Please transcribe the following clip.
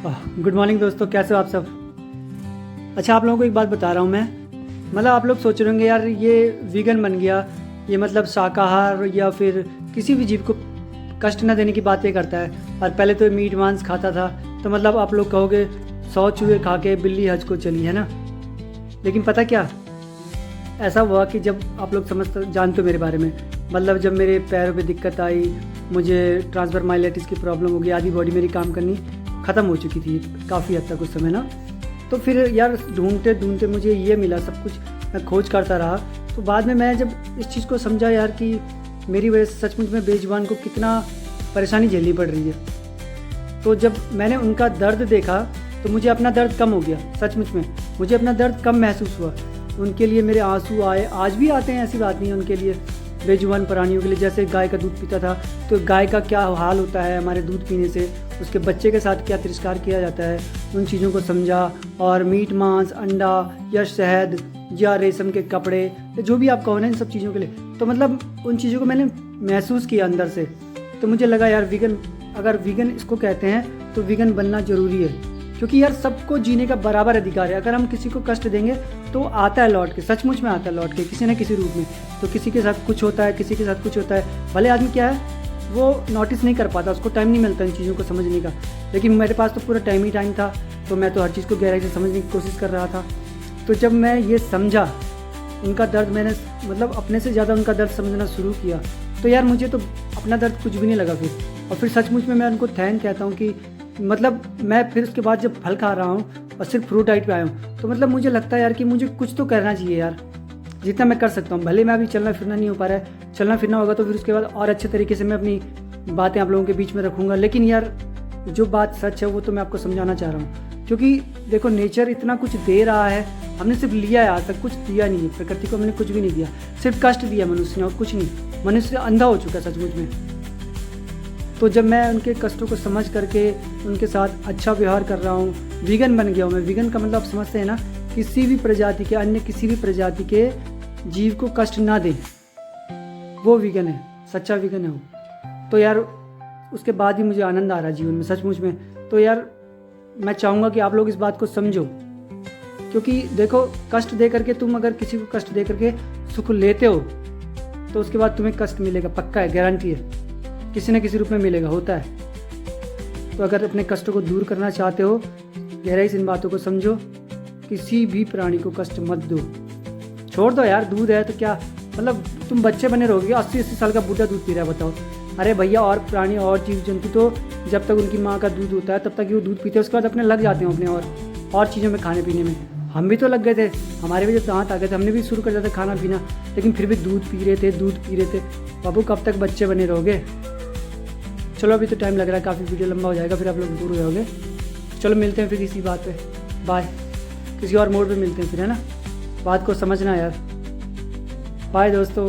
Good morning दोस्तों, कैसे हो आप सब। अच्छा, आप लोगों को एक बात बता रहा हूँ मैं। मतलब आप लोग सोच रहे होंगे यार ये वीगन बन गया, ये मतलब शाकाहार या फिर किसी भी जीव को कष्ट न देने की बातें करता है, और पहले तो मीट मांस खाता था। तो मतलब आप लोग कहोगे 100 चूहे खा के बिल्ली हज को चली, है ना। लेकिन पता क्या, ऐसा हुआ कि जब आप लोग जानते हो मेरे बारे में, मतलब जब मेरे पैरों पे दिक्कत आई, मुझे ट्रांसफर माइलेटिस की प्रॉब्लम हो गई, आधी बॉडी मेरी काम करनी ख़त्म हो चुकी थी काफ़ी हद तक उस समय ना। तो फिर यार ढूंढते ढूंढते मुझे ये मिला सब कुछ, मैं खोज करता रहा। तो बाद में मैं जब इस चीज़ को समझा यार कि मेरी वजह से सचमुच में बेजुबान को कितना परेशानी झेलनी पड़ रही है। तो जब मैंने उनका दर्द देखा तो मुझे अपना दर्द कम हो गया, सचमुच में मुझे अपना दर्द कम महसूस हुआ। उनके लिए मेरे आंसू आए, आज भी आते हैं, ऐसी बात नहीं है। उनके लिए, बेजुबान प्राणियों के लिए, जैसे गाय का दूध पीता था तो गाय का क्या हाल होता है हमारे दूध पीने से, उसके बच्चे के साथ क्या तिरस्कार किया जाता है, उन चीज़ों को समझा। और मीट मांस, अंडा या शहद या रेशम के कपड़े, जो भी आप कहो ना, इन सब चीज़ों के लिए, तो मतलब उन चीज़ों को मैंने महसूस किया अंदर से। तो मुझे लगा यार वीगन, अगर वीगन इसको कहते हैं तो वीगन बनना ज़रूरी है, क्योंकि यार सबको जीने का बराबर अधिकार है। अगर हम किसी को कष्ट देंगे तो आता है लौट के, सचमुच में आता है लौट के, किसी न किसी रूप में। तो किसी के साथ कुछ होता है, किसी के साथ कुछ होता है। भले आदमी क्या है, वो नोटिस नहीं कर पाता, उसको टाइम नहीं मिलता इन चीज़ों को समझने का। लेकिन मेरे पास तो पूरा टाइम ही टाइम था, तो मैं तो हर चीज़ को गहराई से समझने की कोशिश कर रहा था। तो जब मैं ये समझा उनका दर्द, मैंने मतलब अपने से ज़्यादा उनका दर्द समझना शुरू किया, तो यार मुझे तो अपना दर्द कुछ भी नहीं लगा फिर। और फिर सचमुच में मैं उनको थैंक कहता हूँ कि मतलब मैं फिर उसके बाद जब फल खा रहा हूँ और सिर्फ फ्रूट डाइट पे आया हूँ, तो मतलब मुझे लगता है यार कि मुझे कुछ तो करना चाहिए यार, जितना मैं कर सकता हूँ। भले मैं अभी चलना फिरना नहीं हो पा रहा है, चलना फिरना होगा तो फिर उसके बाद और अच्छे तरीके से मैं अपनी बातें आप लोगों के बीच में रखूँगा। लेकिन यार जो बात सच है वो तो मैं आपको समझाना चाह रहा हूँ, क्योंकि देखो नेचर इतना कुछ दे रहा है, हमने सिर्फ लिया है, आज तक कुछ दिया नहीं है। प्रकृति को हमने कुछ भी नहीं दिया, सिर्फ कष्ट दिया मनुष्य ने, और कुछ नहीं। मनुष्य अंधा हो चुका है सचमुच में। तो जब मैं उनके कष्टों को समझ करके उनके साथ अच्छा व्यवहार कर रहा हूँ, वीगन बन गया हूँ मैं। वीगन का मतलब आप समझते हैं ना, किसी भी प्रजाति के, अन्य किसी भी प्रजाति के जीव को कष्ट ना दे, वो वीगन है, सच्चा वीगन है वो। तो यार उसके बाद भी मुझे आनंद आ रहा है जीवन में, सचमुच में। तो यार मैं चाहूँगा कि आप लोग इस बात को समझो, क्योंकि देखो कष्ट दे करके, तुम अगर किसी को कष्ट दे करके सुख लेते हो तो उसके बाद तुम्हें कष्ट मिलेगा, पक्का है, गारंटी है, किसी न किसी रूप में मिलेगा, होता है। तो अगर अपने कष्टों को दूर करना चाहते हो, गहराई से इन बातों को समझो, किसी भी प्राणी को कष्ट मत दो। छोड़ दो यार, दूध है तो क्या, मतलब तुम बच्चे बने रहोगे। 80-80 साल का बूढ़ा दूध पी रहा है, बताओ। अरे भैया, और प्राणी और जीव जंतु तो जब तक उनकी माँ का दूध होता है तब तक ही वो दूध पीते हैं, उसके बाद अपने लग जाते हैं अपने और चीज़ों में, खाने पीने में। हम भी तो लग गए थे, हमारे भी जो दांत आ गए थे, हमने भी शुरू कर दिया था खाना पीना, लेकिन फिर भी दूध पी रहे थे। बाबू कब तक बच्चे बने रहोगे। चलो अभी तो टाइम लग रहा है, काफ़ी वीडियो लंबा हो जाएगा, फिर आप लोग दूर हो जाओगे। चलो मिलते हैं फिर किसी बात पे, बाय। किसी और मोड पे मिलते हैं फिर, है ना। बात को समझना यार। बाय दोस्तों।